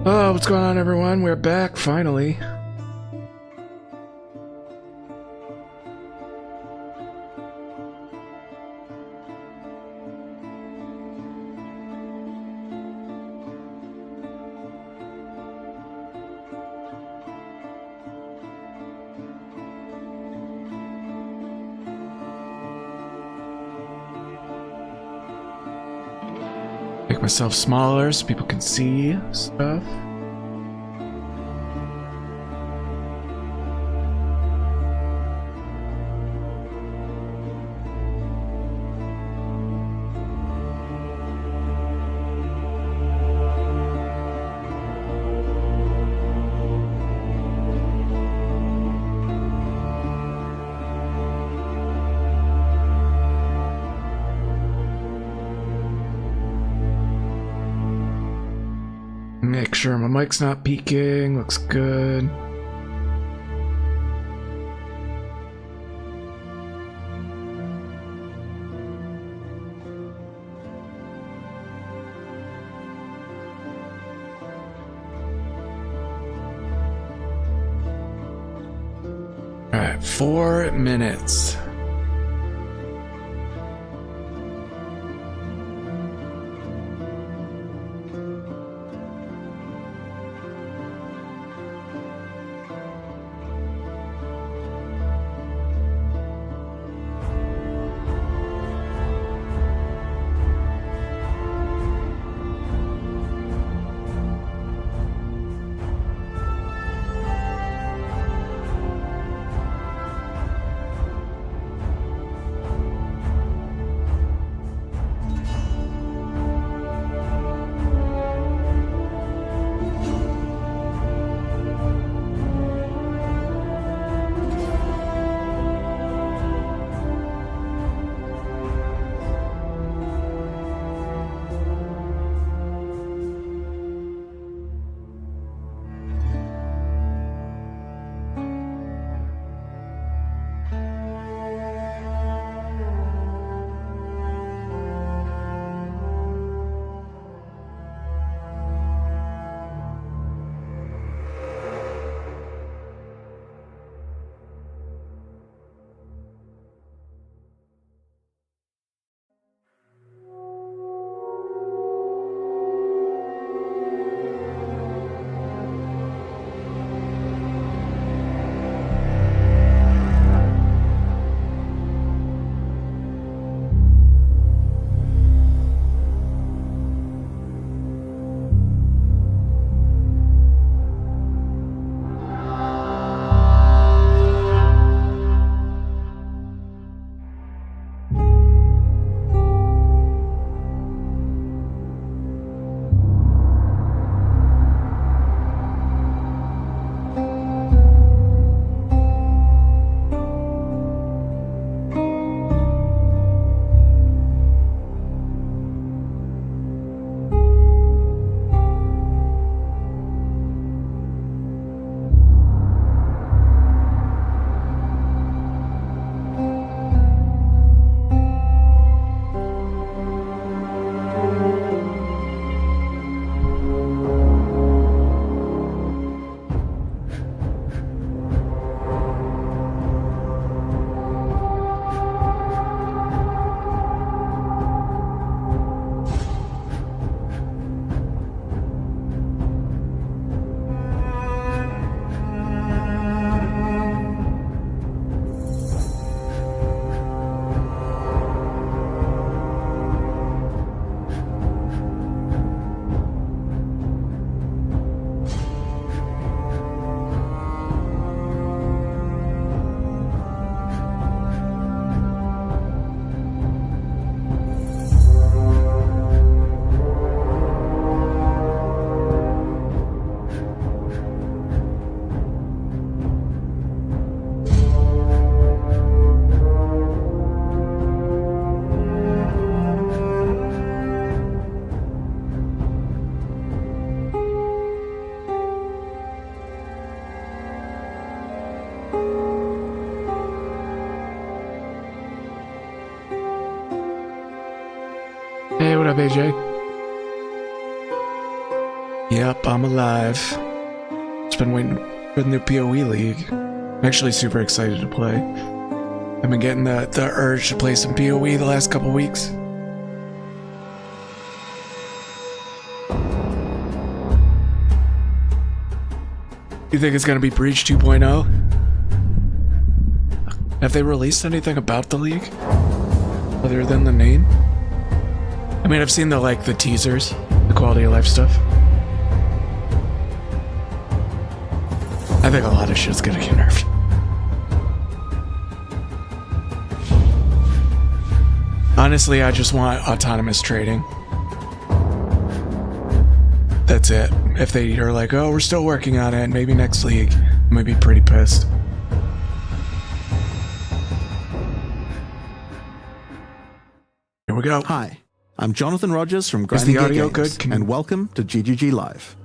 Oh, what's going on, everyone? We're back, finally. Make myself smaller so people can see stuff. Make sure my mic's not peaking. Looks good. All right, 4 minutes. Hey, what up, AJ? Yep, I'm alive. Just been waiting for the new PoE League. I'm actually super excited to play. I've been getting the urge to play some PoE the last couple weeks. You think it's gonna be Breach 2.0? Have they released anything about the league? Other than the name? I mean, I've seen the teasers, the quality of life stuff. I think a lot of shit's gonna get nerfed. Honestly, I just want autonomous trading. That's it. If they are like, oh, we're still working on it, maybe next league, I'm gonna be pretty pissed. Here we go. Hi, I'm Jonathan Rogers from Is the Grinding audio Games, good? and welcome to GGG Live.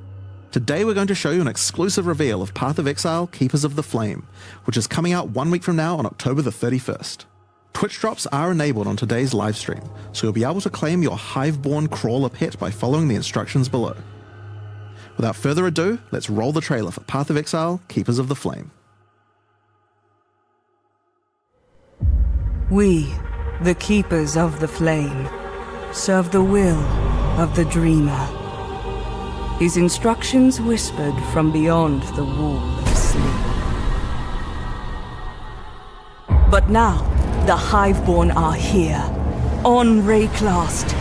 Today we're going to show you an exclusive reveal of Path of Exile Keepers of the Flame, which is coming out 1 week from now on October the 31st. Twitch drops are enabled on today's live stream, so you'll be able to claim your Hiveborn Crawler pet by following the instructions below. Without further ado, let's roll the trailer for Path of Exile Keepers of the Flame. We, the Keepers of the Flame, serve the will of the Dreamer. His instructions whispered from beyond the wall of sleep. But now, the Hiveborn are here, on Rayclast,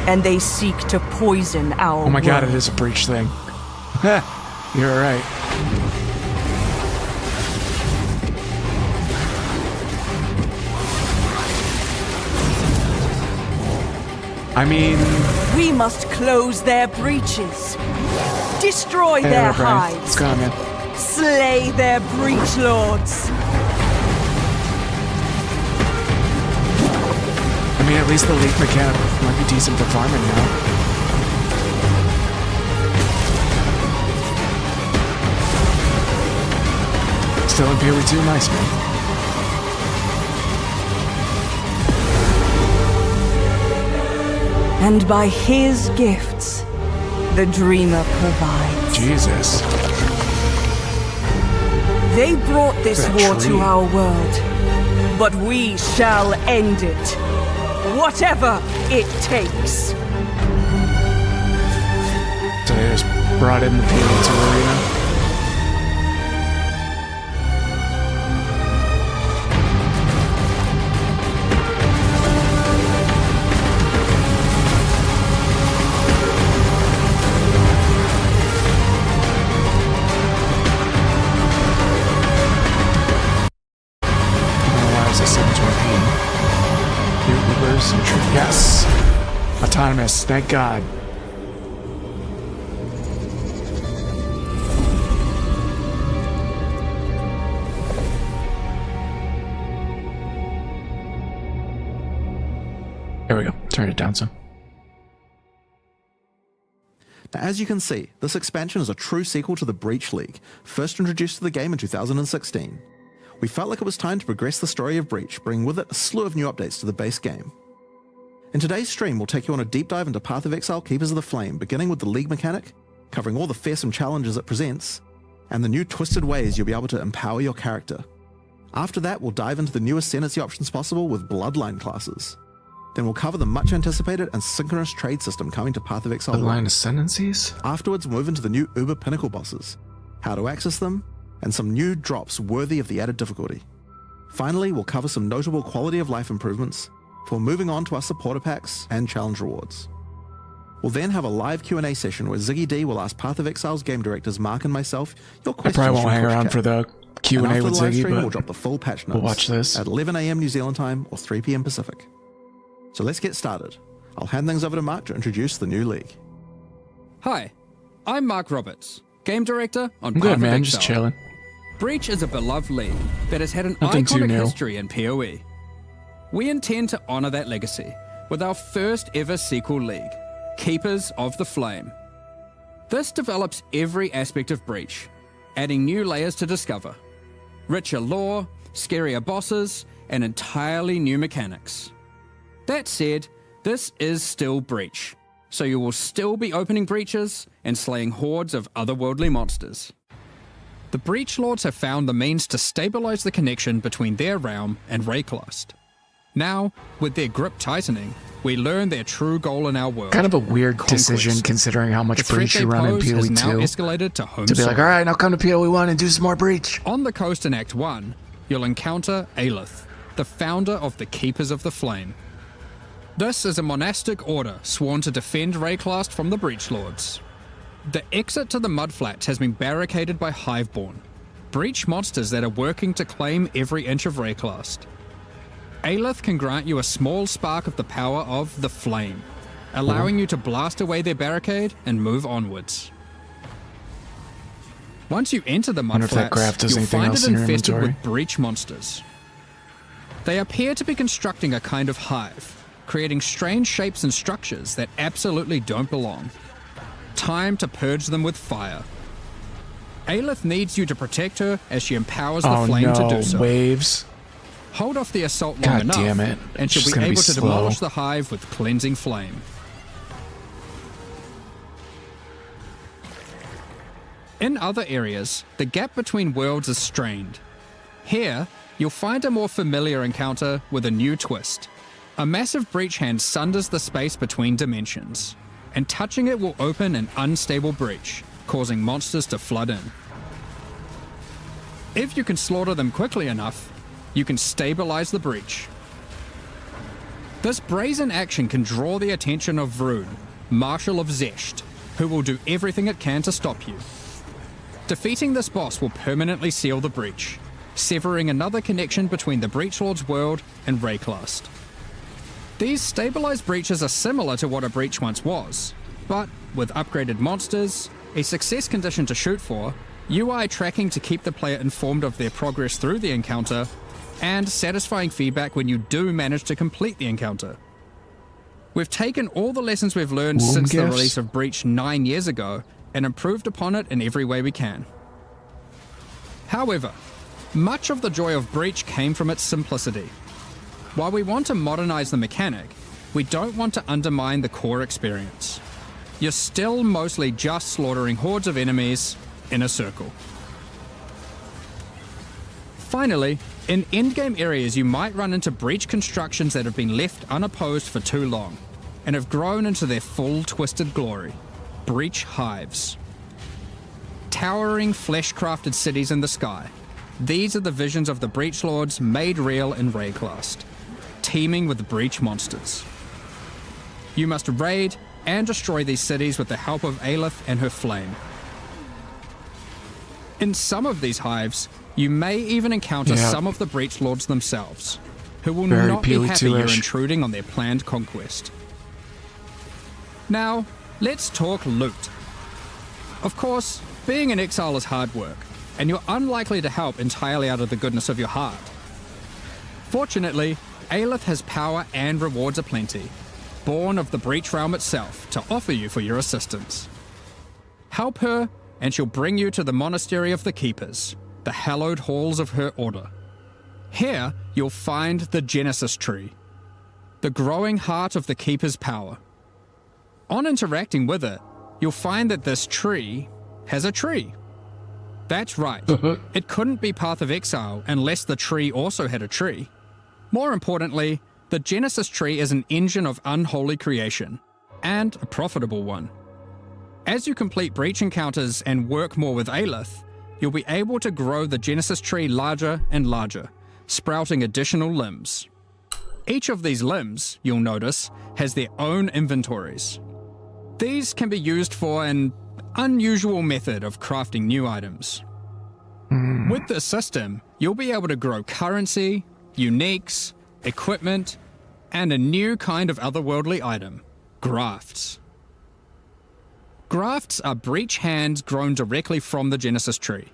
and they seek to poison our Oh my god, world. it is a Breach thing. You're right. I mean... We must close their breaches, destroy Hey, their Brian. hives, What's going on, man? slay their breach lords. I mean, at least the league mechanic might be decent for farming now. Still in PoE 2, nice, man. And by his gifts, the Dreamer provides. Jesus. They brought this That war tree. to our world, but we shall end it, whatever it takes. So they just brought in the PoE 2 arena. Yes! Autonomous, thank God. There we go. Turn it down some. Now, as you can see, this expansion is a true sequel to the Breach League, first introduced to the game in 2016. We felt like it was time to progress the story of Breach, bringing with it a slew of new updates to the base game. In today's stream, we'll take you on a deep dive into Path of Exile Keepers of the Flame, beginning with the League mechanic, covering all the fearsome challenges it presents, and the new twisted ways you'll be able to empower your character. After that, we'll dive into the new ascendancy options possible with Bloodline classes. Then we'll cover the much anticipated and synchronous trade system coming to Path of Exile The 1. line ascendancies? Afterwards, we'll move into the new Uber Pinnacle bosses, how to access them, and some new drops worthy of the added difficulty. Finally, we'll cover some notable quality of life improvements, before moving on to our supporter packs and challenge rewards. We'll then have a live Q&A session where Ziggy D will ask Path of Exile's game directors Mark and myself your I questions. probably won't from hang Twitch around chat. for the Q&A And after with the live Ziggy, stream, we'll but drop the full patch notes we'll watch this. at 11 AM New Zealand time or 3 PM Pacific. So let's get started. I'll hand things over to Mark to introduce the new league. Hi, I'm Mark Roberts, game director on I'm Path good, of man. Exile. Just chilling. Breach is a beloved league that has had an Nothing too iconic new. history in PoE. We intend to honor that legacy with our first ever sequel league, Keepers of the Flame. This develops every aspect of Breach, adding new layers to discover, richer lore, scarier bosses, and entirely new mechanics. That said, this is still Breach, so you will still be opening breaches and slaying hordes of otherworldly monsters. The Breach Lords have found the means to stabilize the connection between their realm and Rayclast. Now, with their grip tightening, we learn their true goal in our world. Kind of a weird Conquest. decision considering how much The threat breach they you run in pose has PoE now 2. escalated to home To be soil. like, alright, now come to PoE 1 and do some more breach. On the coast in Act 1, you'll encounter Aelith, the founder of the Keepers of the Flame. This is a monastic order sworn to defend Rayclast from the Breach Lords. The exit to the Mudflats has been barricaded by Hiveborn, breach monsters that are working to claim every inch of Rayclast. Aelith can grant you a small spark of the power of the Flame, allowing you to blast away their barricade and move onwards. Once you enter the Wonder if that graph Mudflats, does you'll anything find else it in your infested inventory. with breach monsters. They appear to be constructing a kind of hive, creating strange shapes and structures that absolutely don't belong. Time to purge them with fire. Aelith needs you to protect her as she empowers the Oh flame no, to do so. waves. Hold off the assault long God enough, damn it. and It's she'll just be gonna be able to slow. demolish the hive with cleansing flame. In other areas, the gap between worlds is strained. Here, you'll find a more familiar encounter with a new twist. A massive breach hand sunders the space between dimensions, and touching it will open an unstable breach, causing monsters to flood in. If you can slaughter them quickly enough, you can stabilize the breach. This brazen action can draw the attention of Vroon, Marshal of Zesht, who will do everything it can to stop you. Defeating this boss will permanently seal the breach, severing another connection between the Breach Lord's world and Rayclast. These stabilized breaches are similar to what a breach once was, but with upgraded monsters, a success condition to shoot for, UI tracking to keep the player informed of their progress through the encounter, and satisfying feedback when you do manage to complete the encounter. We've taken all the lessons we've learned Womb since the gifts? release of Breach 9 years ago and improved upon it in every way we can. However, much of the joy of Breach came from its simplicity. While we want to modernize the mechanic, we don't want to undermine the core experience. You're still mostly just slaughtering hordes of enemies in a circle. Finally, in endgame areas you might run into breach constructions that have been left unopposed for too long, and have grown into their full twisted glory. Breach hives. Towering flesh-crafted cities in the sky. These are the visions of the Breach Lords made real in Rayclast, teeming with breach monsters. You must raid and destroy these cities with the help of Aelith and her flame. In some of these hives, you may even encounter Yeah. some of the Breach Lords themselves, who will Very not be PoE happy you're 2-ish. intruding on their planned conquest. Now, let's talk loot. Of course, being in exile is hard work, and you're unlikely to help entirely out of the goodness of your heart. Fortunately, Aelith has power and rewards aplenty, born of the Breach Realm itself, to offer you for your assistance. Help her, and she'll bring you to the Monastery of the Keepers, the hallowed halls of her order. Here, you'll find the Genesis Tree, the growing heart of the Keeper's power. On interacting with it, you'll find that this tree has a tree. That's right, it couldn't be Path of Exile unless the tree also had a tree. More importantly, the Genesis Tree is an engine of unholy creation, and a profitable one. As you complete breach encounters and work more with Aelith, you'll be able to grow the Genesis Tree larger and larger, sprouting additional limbs. Each of these limbs, you'll notice, has their own inventories. These can be used for an unusual method of crafting new items. With this system, you'll be able to grow currency, uniques, equipment, and a new kind of otherworldly item, grafts. Grafts are breach hands grown directly from the Genesis Tree,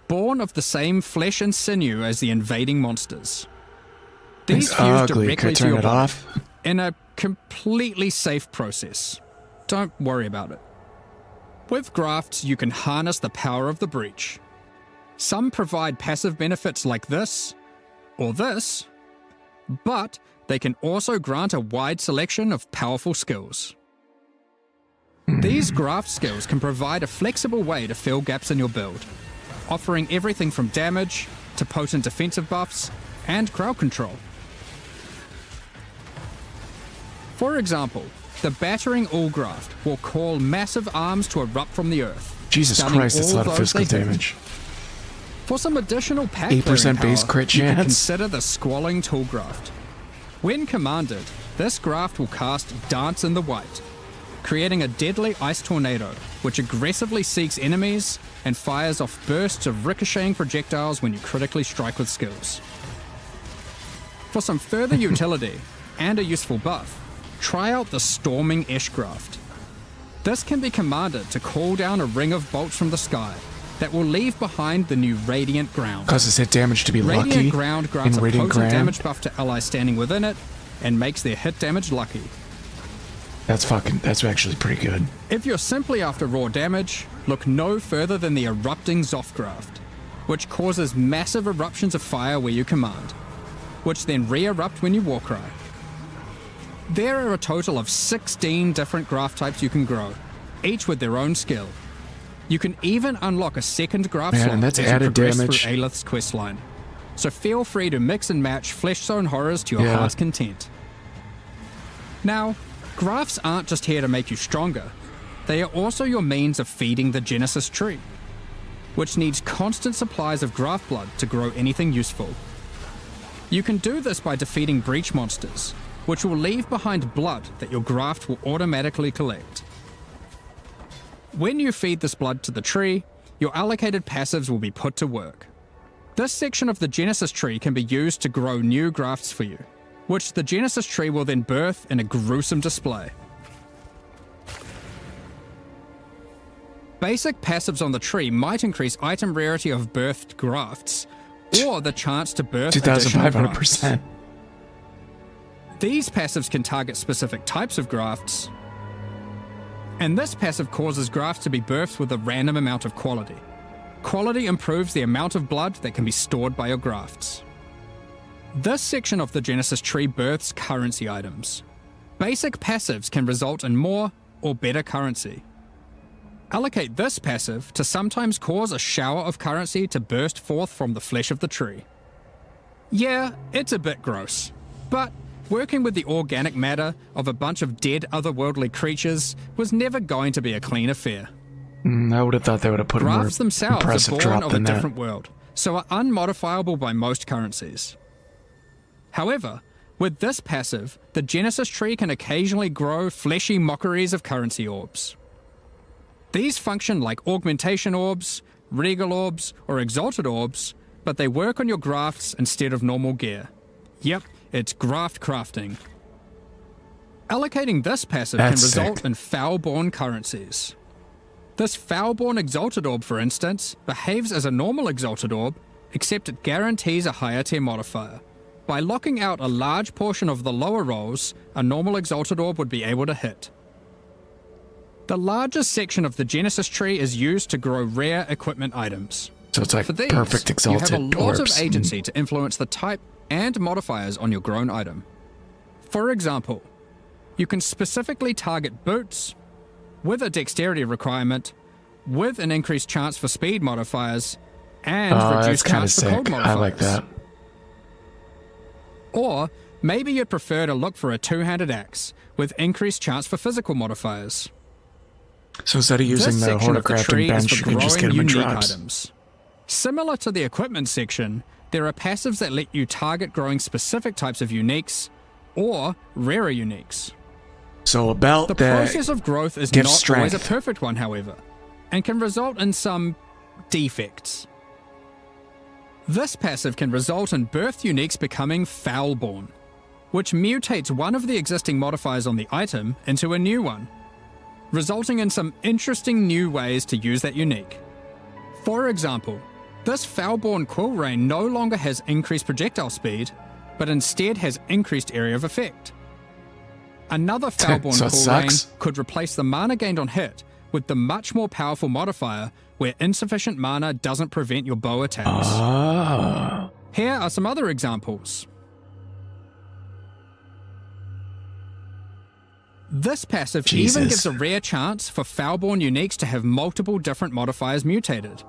born of the same flesh and sinew as the invading monsters. These It's fuse ugly. directly Could I to turn your it body off? in a completely safe process. Don't worry about it. With grafts, you can harness the power of the breach. Some provide passive benefits like this, or this, but they can also grant a wide selection of powerful skills. These graft skills can provide a flexible way to fill gaps in your build, offering everything from damage to potent defensive buffs and crowd control. For example, the Battering All graft will call massive arms to erupt from the earth. Jesus stunning Christ, that's a all lot of those physical they hit. damage. For some additional pack 8% clearing base power, crit you can chance. consider the Squalling Tool graft. When commanded, this graft will cast Dance in the White, creating a deadly ice tornado which aggressively seeks enemies and fires off bursts of ricocheting projectiles when you critically strike with skills. For some further utility and a useful buff, try out the Storming Ash graft. This can be commanded to call down a ring of bolts from the sky that will leave behind the new Radiant Ground. Causes hit damage to be lucky. Radiant Ground grants in a Radiant potent Ground. damage buff to allies standing within it and makes their hit damage lucky. That's actually pretty good. If you're simply after raw damage, look no further than the Erupting Zoth graft, which causes massive eruptions of fire where you command, which then re-erupt when you Warcry. There are a total of 16 different graft types you can grow, each with their own skill. You can even unlock a second graft Man, slot and that's as you added progress damage. through Aelith's questline. So feel free to mix and match Flesh Zone horrors to your Yeah. heart's content. Now, grafts aren't just here to make you stronger, they are also your means of feeding the Genesis tree, which needs constant supplies of graft blood to grow anything useful. You can do this by defeating breach monsters, which will leave behind blood that your graft will automatically collect. When you feed this blood to the tree, your allocated passives will be put to work. This section of the Genesis tree can be used to grow new grafts for you, which the Genesis tree will then birth in a gruesome display. Basic passives on the tree might increase item rarity of birthed grafts, or the chance to birth additional grafts. 2,500%. These passives can target specific types of grafts, and this passive causes grafts to be birthed with a random amount of quality. Quality improves the amount of blood that can be stored by your grafts. This section of the Genesis tree births currency items. Basic passives can result in more or better currency. Allocate this passive to sometimes cause a shower of currency to burst forth from the flesh of the tree. Yeah, it's a bit gross, but working with the organic matter of a bunch of dead otherworldly creatures was never going to be a clean affair. I would have thought they would have put a more Grafts themselves are impressive born drop of a than that. different world, so are unmodifiable by most currencies. However, with this passive, the Genesis tree can occasionally grow fleshy mockeries of currency orbs. These function like augmentation orbs, regal orbs, or exalted orbs, but they work on your grafts instead of normal gear. Yep, it's graft crafting. Allocating this passive That's can result sick. in foul-born currencies. This foul-born exalted orb, for instance, behaves as a normal exalted orb, except it guarantees a higher tier modifier. By locking out a large portion of the lower rolls, a normal exalted orb would be able to hit. The largest section of the Genesis tree is used to grow rare equipment items. So it's like For these, perfect exalted you have a lot orbs. of agency to influence the type and modifiers on your grown item. For example, you can specifically target boots with a dexterity requirement, with an increased chance for speed modifiers, and That's reduced kind of chance for cold sick. modifiers. I like that. Or maybe you'd prefer to look for a two-handed axe with increased chance for physical modifiers. So instead of using This the section of the horticrafting tree is bench, for you can just get growing them in unique drops. items. Similar to the equipment section, there are passives that let you target growing specific types of uniques or rarer uniques. So a belt The that process of growth is gives not always a strength. perfect one, however, and can result in some defects. This passive can result in birthed uniques becoming foul-born, which mutates one of the existing modifiers on the item into a new one, resulting in some interesting new ways to use that unique. For example, this foul-born quill rain no longer has increased projectile speed, but instead has increased area of effect. Another foul-born So it quill rain sucks. could replace the mana gained on hit with the much more powerful modifier where insufficient mana doesn't prevent your bow attacks. Ah. Here are some other examples. This passive Jesus. even gives a rare chance for Foulborn uniques to have multiple different modifiers mutated.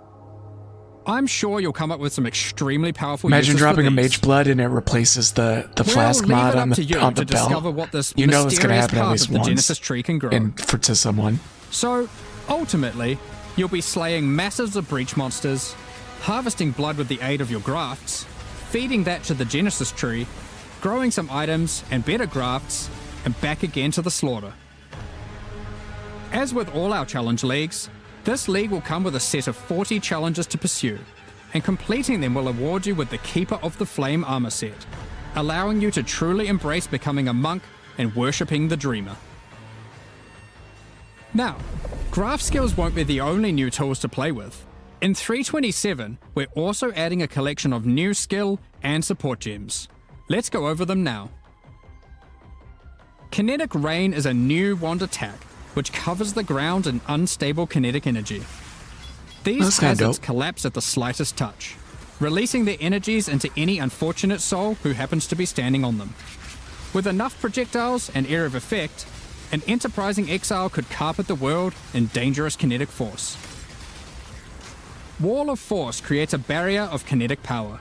I'm sure you'll come up with some extremely powerful Imagine uses for dropping a these. Mage Blood and it replaces the flask leave mod it on up to you the to discover belt. what this You know it's going to mysterious happen at part least of the once. Genesis tree can grow. And to someone. So, ultimately, you'll be slaying masses of breach monsters, harvesting blood with the aid of your grafts, feeding that to the Genesis tree, growing some items and better grafts, and back again to the slaughter. As with all our challenge leagues, this league will come with a set of 40 challenges to pursue, and completing them will award you with the Keeper of the Flame armor set, allowing you to truly embrace becoming a monk and worshipping the Dreamer. Now, graph skills won't be the only new tools to play with. In 327, we're also adding a collection of new skill and support gems. Let's go over them now. Kinetic Rain is a new wand attack, which covers the ground in unstable kinetic energy. These That's kinda hazards dope. collapse at the slightest touch, releasing their energies into any unfortunate soul who happens to be standing on them. With enough projectiles and area of effect, an enterprising exile could carpet the world in dangerous kinetic force. Wall of Force creates a barrier of kinetic power,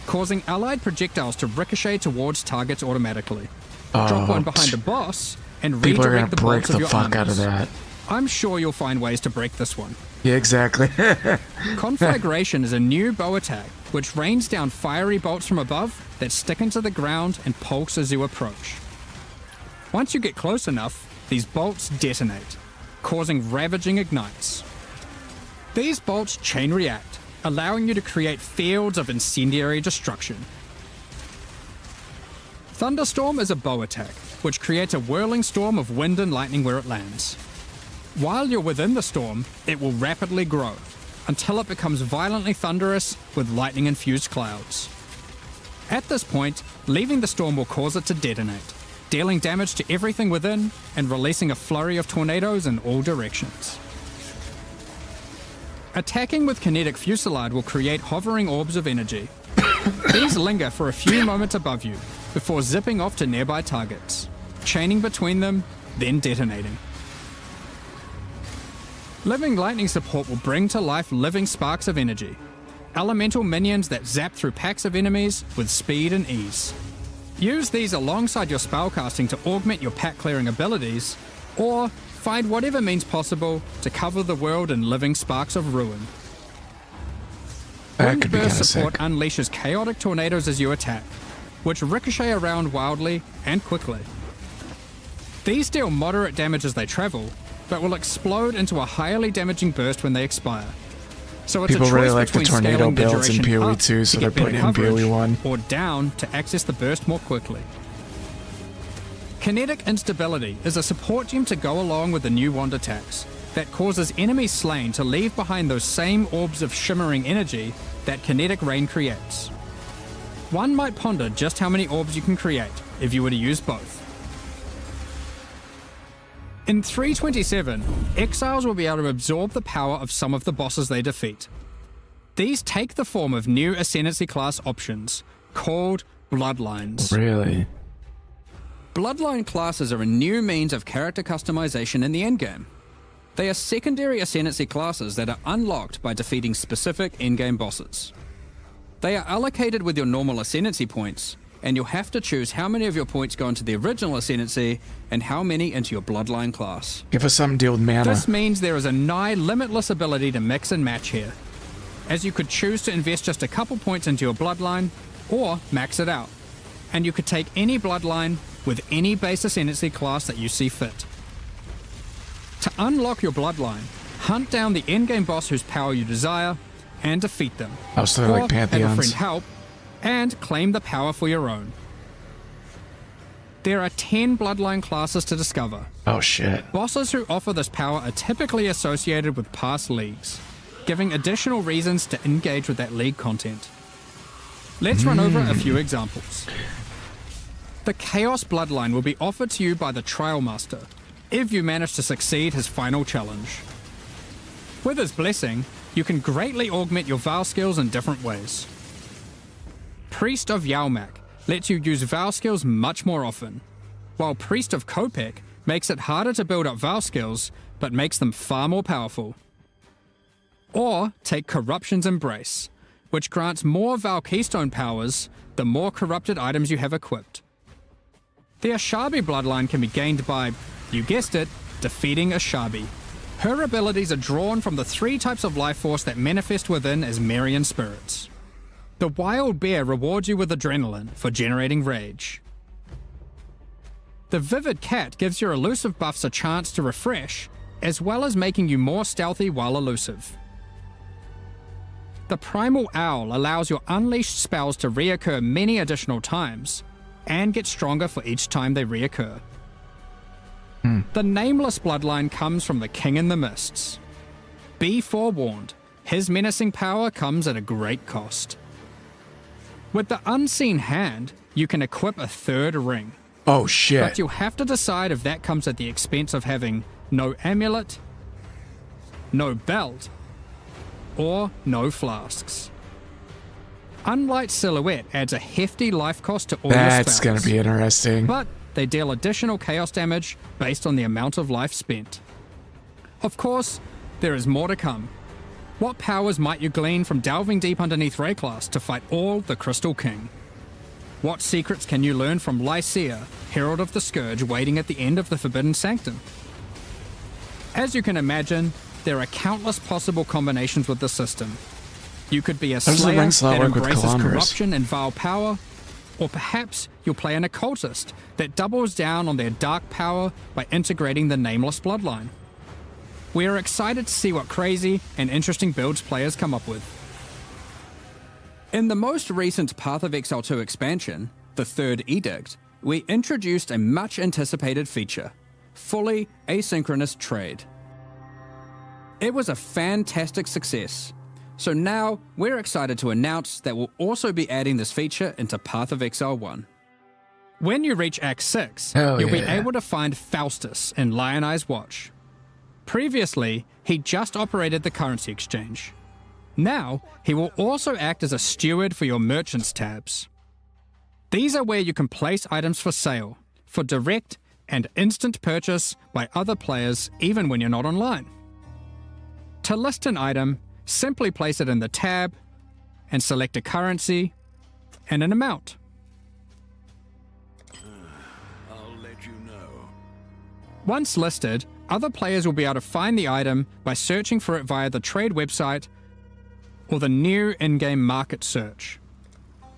causing allied projectiles to ricochet towards targets automatically. Drop one behind a boss and People are going redirect to the break bolts of the your fuck out of armies. that. I'm sure you'll find ways to break this one. Yeah, exactly. Conflagration is a new bow attack, which rains down fiery bolts from above that stick into the ground and pulse as you approach. Once you get close enough, these bolts detonate, causing ravaging ignites. These bolts chain react, allowing you to create fields of incendiary destruction. Thunderstorm is a bow attack, which creates a whirling storm of wind and lightning where it lands. While you're within the storm, it will rapidly grow, until it becomes violently thunderous with lightning-infused clouds. At this point, leaving the storm will cause it to detonate, dealing damage to everything within and releasing a flurry of tornadoes in all directions. Attacking with Kinetic Fusillade will create hovering orbs of energy. These linger for a few moments above you, before zipping off to nearby targets, chaining between them, then detonating. Living Lightning support will bring to life living sparks of energy, elemental minions that zap through packs of enemies with speed and ease. Use these alongside your spellcasting to augment your pack clearing abilities, or find whatever means possible to cover the world in living sparks of ruin. That could be kind Windburst of support sick. unleashes chaotic tornadoes as you attack, which ricochet around wildly and quickly. These deal moderate damage as they travel, but will explode into a highly damaging burst when they expire. So it's People a choice really like the between tornado scaling the builds in duration PoE up 2, so to they're get better putting in PoE coverage, 1. or down to access the burst more quickly. Kinetic Instability is a support gem to go along with the new wand attacks that causes enemies slain to leave behind those same orbs of shimmering energy that Kinetic Rain creates. One might ponder just how many orbs you can create if you were to use both. In 327, exiles will be able to absorb the power of some of the bosses they defeat. These take the form of new Ascendancy class options, called Bloodlines. Really? Bloodline classes are a new means of character customization in the endgame. They are secondary Ascendancy classes that are unlocked by defeating specific endgame bosses. They are allocated with your normal Ascendancy points, and you'll have to choose how many of your points go into the original Ascendancy and how many into your Bloodline class. Give us something to deal with mana. This means there is a nigh limitless ability to mix and match here, as you could choose to invest just a couple points into your Bloodline, or max it out, and you could take any Bloodline with any base Ascendancy class that you see fit. To unlock your Bloodline, hunt down the endgame boss whose power you desire, and defeat them. Oh, so they're Or like have a friend pantheons. help, and claim the power for your own. There are 10 Bloodline classes to discover. Oh, shit. Bosses who offer this power are typically associated with past leagues, giving additional reasons to engage with that league content. Let's run over a few examples. The Chaos Bloodline will be offered to you by the Trial Master, if you manage to succeed his final challenge. With his blessing, you can greatly augment your Vow skills in different ways. Priest of Yalmak lets you use Vow skills much more often, while Priest of Kopek makes it harder to build up Val skills, but makes them far more powerful. Or take Corruption's Embrace, which grants more Val Keystone powers the more corrupted items you have equipped. The Ashabi bloodline can be gained by, you guessed it, defeating Ashabi. Her abilities are drawn from the 3 types of life force that manifest within as Marian spirits. The Wild Bear rewards you with adrenaline for generating rage. The Vivid Cat gives your elusive buffs a chance to refresh, as well as making you more stealthy while elusive. The Primal Owl allows your unleashed spells to reoccur many additional times, and get stronger for each time they reoccur. The Nameless bloodline comes from the King in the Mists. Be forewarned, his menacing power comes at a great cost. With the Unseen Hand, you can equip a 3rd ring, Oh shit. but you'll have to decide if that comes at the expense of having no amulet, no belt, or no flasks. Unlight Silhouette adds a hefty life cost to all your spells. That's gonna be interesting. But they deal additional chaos damage based on the amount of life spent. Of course, there is more to come. What powers might you glean from delving deep underneath Rayclass to fight all the Crystal King? What secrets can you learn from Lycia, Herald of the Scourge, waiting at the end of the Forbidden Sanctum? As you can imagine, there are countless possible combinations with the system. You could be a does the slayer ring slot that work with embraces kilometers? corruption and vile power, or perhaps you'll play an occultist that doubles down on their dark power by integrating the Nameless bloodline. We are excited to see what crazy and interesting builds players come up with. In the most recent Path of Exile 2 expansion, the Third Edict, we introduced a much anticipated feature, fully asynchronous trade. It was a fantastic success. So now, we're excited to announce that we'll also be adding this feature into Path of Exile 1. When you reach Act 6, Hell you'll be yeah. able to find Faustus in Lion Eye's Watch. Previously, he just operated the currency exchange. Now, he will also act as a steward for your merchants tabs. These are where you can place items for sale, for direct and instant purchase by other players even when you're not online. To list an item, simply place it in the tab and select a currency and an amount. I'll let you know. Once listed, other players will be able to find the item by searching for it via the trade website or the new in-game market search.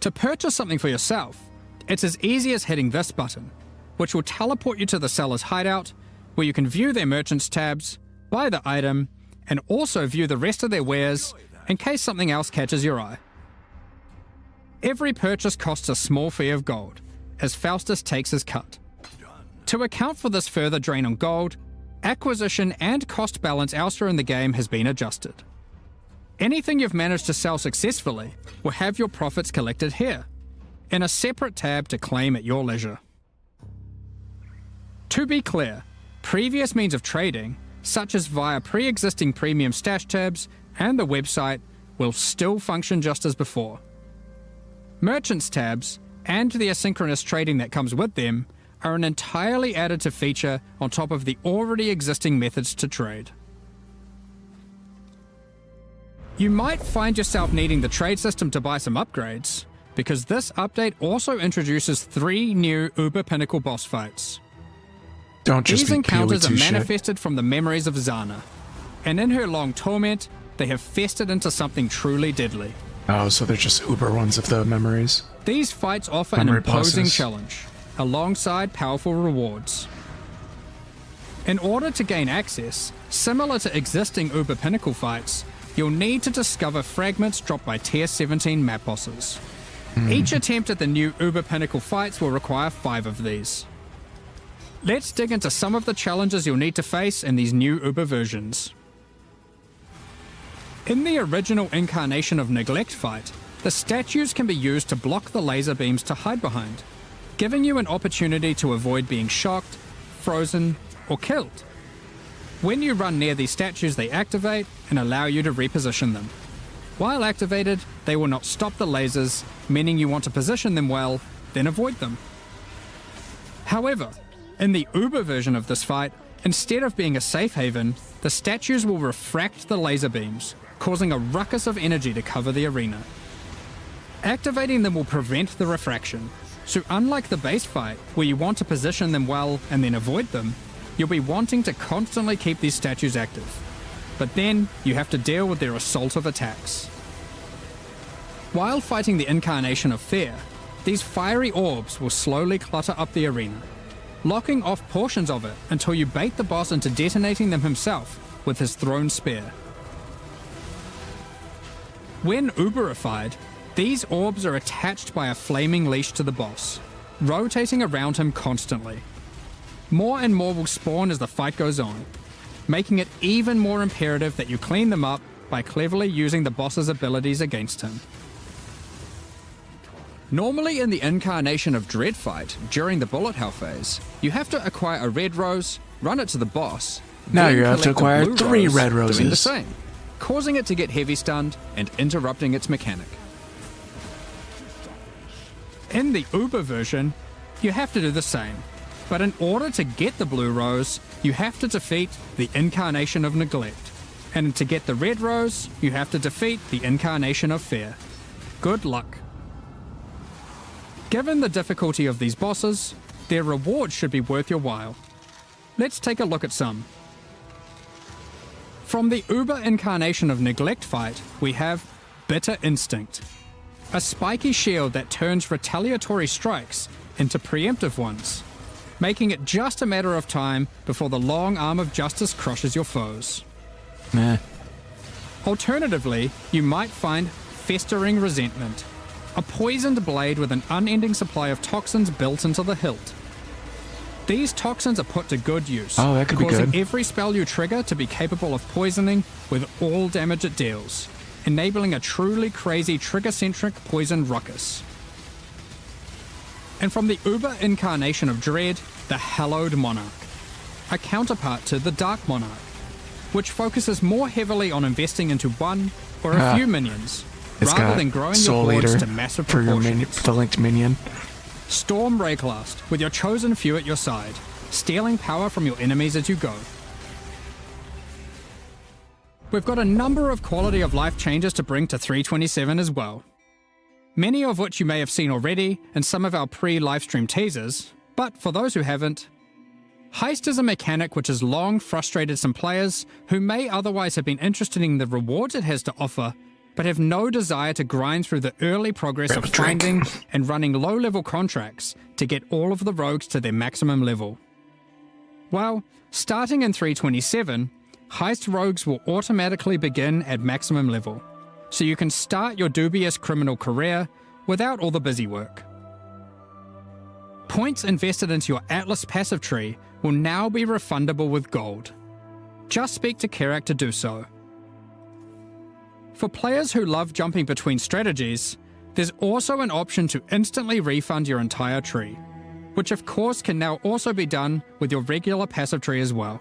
To purchase something for yourself, it's as easy as hitting this button, which will teleport you to the seller's hideout, where you can view their merchants tabs, buy the item, and also view the rest of their wares in case something else catches your eye. Every purchase costs a small fee of gold, as Faustus takes his cut. To account for this further drain on gold, acquisition and cost balance elsewhere in the game has been adjusted. Anything you've managed to sell successfully will have your profits collected here, in a separate tab to claim at your leisure. To be clear, previous means of trading, such as via pre-existing premium stash tabs and the website, will still function just as before. Merchants tabs, and the asynchronous trading that comes with them, are an entirely additive feature on top of the already existing methods to trade. You might find yourself needing the trade system to buy some upgrades, because this update also introduces 3 new Uber Pinnacle boss fights. Don't just These be encounters are PoE2 shit. manifested from the memories of Zana, and in her long torment, they have festered into something truly deadly. Oh, so they're just Uber ones of the memories. These fights offer an Memory imposing bosses. challenge, alongside powerful rewards. In order to gain access, similar to existing Uber Pinnacle fights, you'll need to discover fragments dropped by Tier 17 map bosses. Each attempt at the new Uber Pinnacle fights will require 5 of these. Let's dig into some of the challenges you'll need to face in these new Uber versions. In the original incarnation of Neglect fight, the statues can be used to block the laser beams to hide behind, giving you an opportunity to avoid being shocked, frozen, or killed. When you run near these statues, they activate and allow you to reposition them. While activated, they will not stop the lasers, meaning you want to position them well, then avoid them. However, In the Uber version of this fight, instead of being a safe haven, the statues will refract the laser beams, causing a ruckus of energy to cover the arena. Activating them will prevent the refraction, so unlike the base fight, where you want to position them well and then avoid them, you'll be wanting to constantly keep these statues active. But then, you have to deal with their assault of attacks. While fighting the incarnation of fear, these fiery orbs will slowly clutter up the arena, locking off portions of it until you bait the boss into detonating them himself with his thrown spear. When Uberified, these orbs are attached by a flaming leash to the boss, rotating around him constantly. More and more will spawn as the fight goes on, making it even more imperative that you clean them up by cleverly using the boss's abilities against him. Normally in the Incarnation of Dread fight, during the bullet hell phase, you have to acquire a red rose, run it to the boss. Now then you have to collect the acquire blue 3 rose, red doing the roses. same, causing it to get heavy stunned and interrupting its mechanic. In the Uber version, you have to do the same, but in order to get the blue rose, you have to defeat the Incarnation of Neglect, and to get the red rose, you have to defeat the Incarnation of Fear. Good luck. Given the difficulty of these bosses, their rewards should be worth your while. Let's take a look at some. From the Uber Incarnation of Neglect fight, we have Bitter Instinct, a spiky shield that turns retaliatory strikes into preemptive ones, making it just a matter of time before the long arm of justice crushes your foes. Meh. Alternatively, you might find Festering Resentment, a poisoned blade with an unending supply of toxins built into the hilt. These toxins are put to good use, Oh, that could be causing good. every spell you trigger to be capable of poisoning with all damage it deals, enabling a truly crazy trigger-centric poison ruckus. And from the Uber Incarnation of Dread, the Hallowed Monarch, a counterpart to the Dark Monarch, which focuses more heavily on investing into one or a few minions, It's rather got than growing Soul your hordes Eater to massive for your proportions. the linked minion. Storm Rayclast, with your chosen few at your side, stealing power from your enemies as you go. We've got a number of quality of life changes to bring to 327 as well. Many of which you may have seen already in some of our pre-livestream teasers, but for those who haven't, Heist is a mechanic which has long frustrated some players who may otherwise have been interested in the rewards it has to offer, but have no desire to grind through the early progress of finding and running low-level contracts to get all of the rogues to their maximum level. Well, starting in 327, Heist rogues will automatically begin at maximum level, so you can start your dubious criminal career without all the busy work. Points invested into your Atlas passive tree will now be refundable with gold. Just speak to Kerak to do so. For players who love jumping between strategies, there's also an option to instantly refund your entire tree, which of course can now also be done with your regular passive tree as well.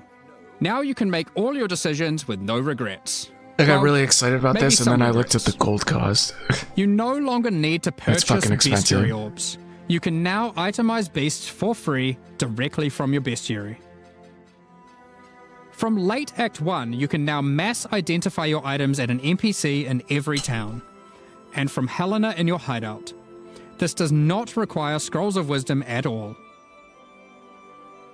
Now you can make all your decisions with no regrets. I got Well, really excited about maybe this, and then some I looked at the regrets. gold cost. You no longer need to purchase fucking expensive. bestiary orbs. You can now itemize beasts for free directly from your bestiary. From late Act 1, you can now mass identify your items at an NPC in every town, and from Helena in your hideout. This does not require Scrolls of Wisdom at all.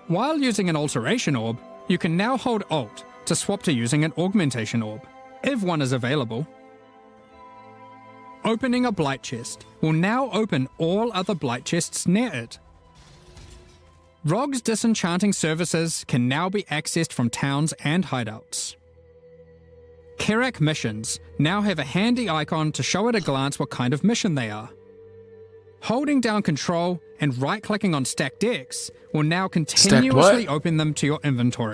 While using an Alteration Orb, you can now hold Alt to swap to using an Augmentation Orb, if one is available. Opening a Blight Chest will now open all other Blight Chests near it. Rogue's disenchanting services can now be accessed from towns and hideouts. Kerak missions now have a handy icon to show at a glance what kind of mission they are. Holding down Control and right-clicking on Stacked Decks will now continuously open them to your inventory,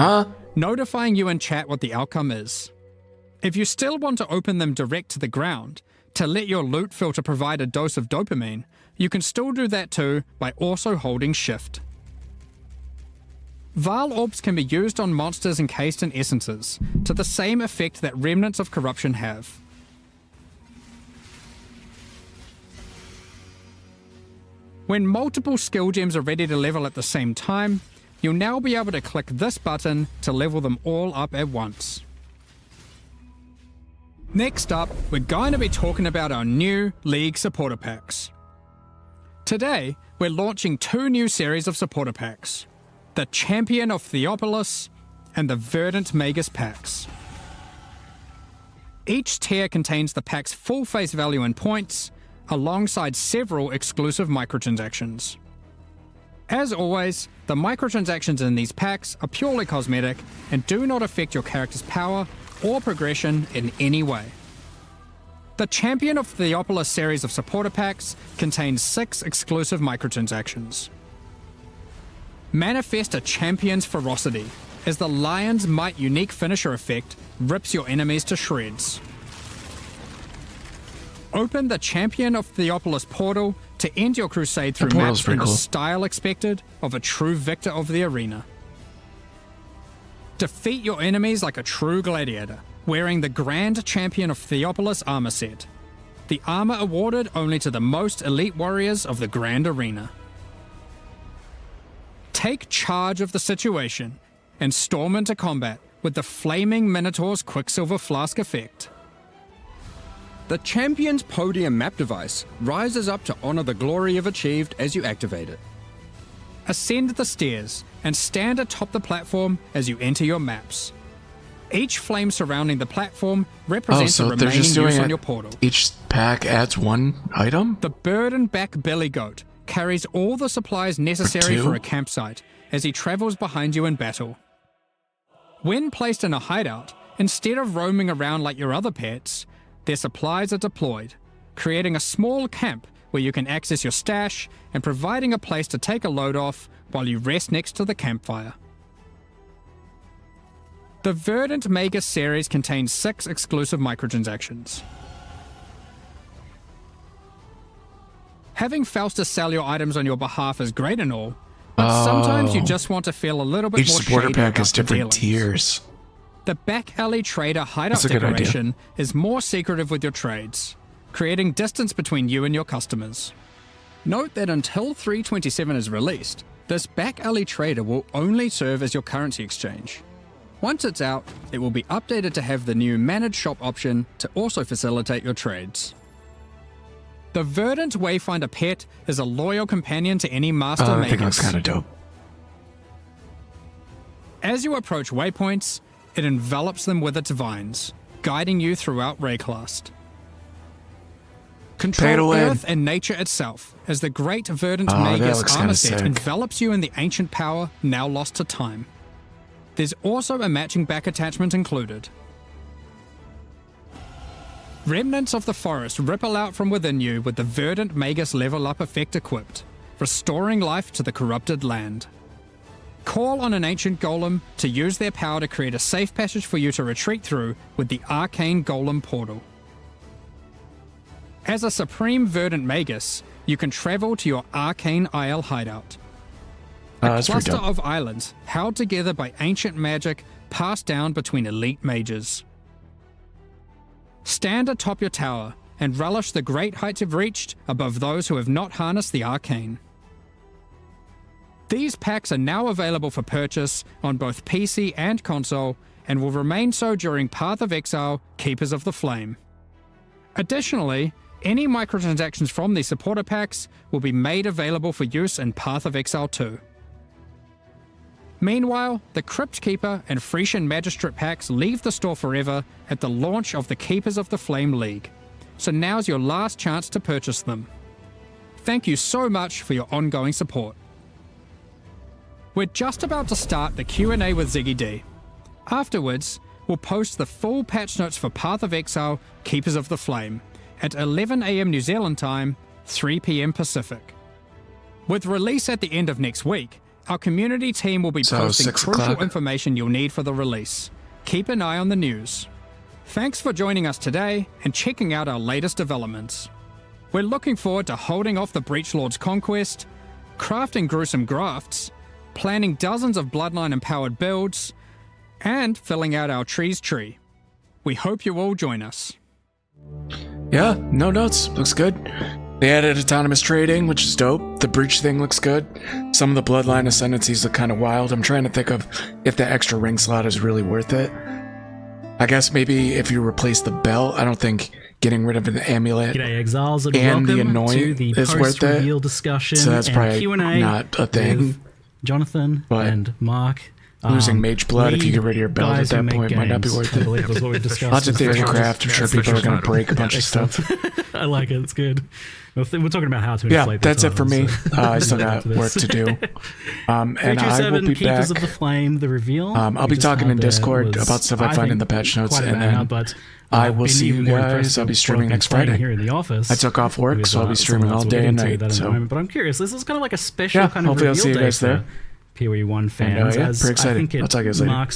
notifying you in chat what the outcome is. If you still want to open them direct to the ground, to let your loot filter provide a dose of dopamine, you can still do that too by also holding Shift. Val Orbs can be used on monsters encased in essences, to the same effect that Remnants of Corruption have. When multiple skill gems are ready to level at the same time, you'll now be able to click this button to level them all up at once. Next up, we're going to be talking about our new League supporter packs. Today, we're launching 2 new series of supporter packs, the Champion of Theopolis and the Verdant Magus packs. Each tier contains the pack's full face value in points, alongside several exclusive microtransactions. As always, the microtransactions in these packs are purely cosmetic and do not affect your character's power or progression in any way. The Champion of Theopolis series of supporter packs contains 6 exclusive microtransactions. Manifest a champion's ferocity, as the Lion's Might unique finisher effect rips your enemies to shreds. Open the Champion of Theopolis portal to end your crusade through maps in the style expected of a true victor of the arena. Defeat your enemies like a true gladiator, wearing the Grand Champion of Theopolis armor set, the armor awarded only to the most elite warriors of the Grand Arena. Take charge of the situation and storm into combat with the Flaming Minotaur's Quicksilver Flask effect. The Champion's Podium map device rises up to honor the glory you've achieved as you activate it. Ascend the stairs and stand atop the platform as you enter your maps. Each flame surrounding the platform represents the remaining use on your portal. Each pack adds 1 item? The burden-back billy goat carries all the supplies necessary for a campsite as he travels behind you in battle. When placed in a hideout, instead of roaming around like your other pets, their supplies are deployed, creating a small camp where you can access your stash and providing a place to take a load off while you rest next to the campfire. The Verdant Magus series contains 6 exclusive microtransactions. Having Faustus sell your items on your behalf is great and all, but sometimes you just want to feel a little bit Each more supporter shady pack about has the different dealings. tiers. The Back Alley Trader hideout That's a good idea. decoration is more secretive with your trades, creating distance between you and your customers. Note that until 327 is released, this Back Alley Trader will only serve as your currency exchange. Once it's out, it will be updated to have the new Managed Shop option to also facilitate your trades. The Verdant Wayfinder pet is a loyal companion to any Master I think Magus. that's kind of dope. As you approach waypoints, it envelops them with its vines, guiding you throughout Rayclast. Control Earth and nature itself, as the Great Verdant Magus armor set envelops you in the ancient power now lost to time. There's also a matching back attachment included. Remnants of the forest ripple out from within you with the Verdant Magus level up effect equipped, restoring life to the corrupted land. Call on an ancient golem to use their power to create a safe passage for you to retreat through with the Arcane Golem portal. As a Supreme Verdant Magus, you can travel to your Arcane Isle hideout. A cluster of islands held together by ancient magic passed down between elite mages. Stand atop your tower and relish the great heights you've reached above those who have not harnessed the arcane. These packs are now available for purchase on both PC and console and will remain so during Path of Exile Keepers of the Flame. Additionally, any microtransactions from these supporter packs will be made available for use in Path of Exile 2. Meanwhile, the Crypt Keeper and Frisian Magistrate packs leave the store forever at the launch of the Keepers of the Flame League, so now's your last chance to purchase them. Thank you so much for your ongoing support. We're just about to start the Q&A with Ziggy D. Afterwards, we'll post the full patch notes for Path of Exile Keepers of the Flame at 11 AM New Zealand time, 3 PM Pacific. With release at the end of next week, our community team will be posting crucial information you'll need for the release. Keep an eye on the news. Thanks for joining us today and checking out our latest developments. We're looking forward to holding off the Breachlord's conquest, crafting gruesome grafts, planning dozens of Bloodline-empowered builds, and filling out our tree's tree. We hope you all join us. Yeah, no notes. Looks good. They added autonomous trading, which is dope. The breach thing looks good. Some of the bloodline ascendancies look kind of wild. I'm trying to think of if the extra ring slot is really worth it. I guess maybe if you replace the belt, I don't think getting rid of an amulet G'day, Exiles, and and the welcome annoying to the is worth post-reveal it. discussion So that's and probably Q&A not a thing. with Jonathan But and Mark. Losing mage blood if you get rid of your belt at guys who that make point might not be games, worth I believe it. was what we discussed. Lots of in the theory first- craft. I'm sure people are going to break a bunch of stuff. I like it. It's good. We're talking about how to Yeah, inflate that's the it for me. titles, I still we'll got get to work this. to do. And I will 327 be Keepers back. of the Flame, the reveal. I'll we be just talking had in there Discord was, about stuff I find think, in the patch notes, quite a and banger, then but I will been see even you more guys. impressed I'll be with streaming what I've been next playing Friday. here in the office. I took off work, with, so I'll be streaming someone all else. We'll day get and into night. that in a So moment, but I'm curious. This is kind of like a special yeah, kind of hopefully I'll reveal see you day guys there. for PoE1 fans. yeah, as pretty excited. I think it I'll talk to you guys later. marks